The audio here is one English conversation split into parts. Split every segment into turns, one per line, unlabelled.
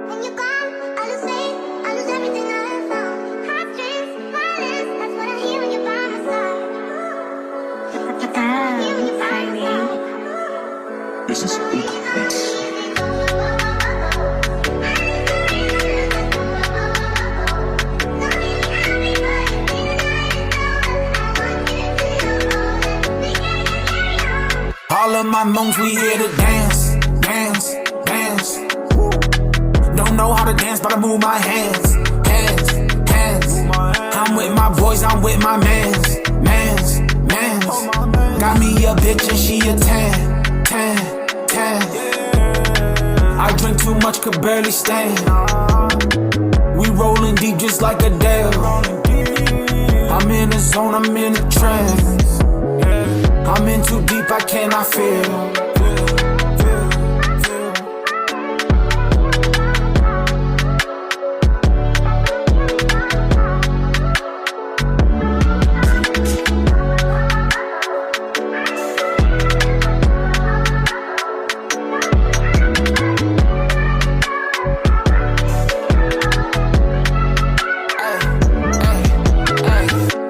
When you're gone, I lose faith, I lose everything I have found. Heartstrings, violence, that's what I hear when you're by my side. That's what I hear when you're by my side.
This is Beats.
All of my Hmongs, we here to dance, dance, dance. Don't know how to dance, but I move my hands, hands, hands. I'm with my boys, I'm with my mans, mans, mans. Got me a bitch and she a 10, 10, 10. I drink too much, could barely stand. We rolling deep just like a Dale. I'm in the zone, I'm in a trance. I'm in too deep, I cannot feel.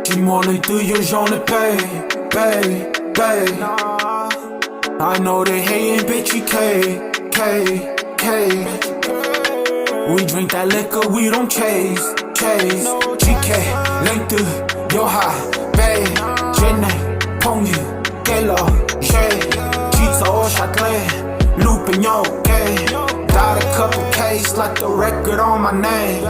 Dis-moi les deux, j'en ai pay. I know they hating, bitch, you K. We drink that liquor, we don't chase. GK, length, yo high, bay. Jenny, Pongy, Gelo, Jay. Cheats au Châtelet, looping yo gay. Got a couple K's like the record on my name.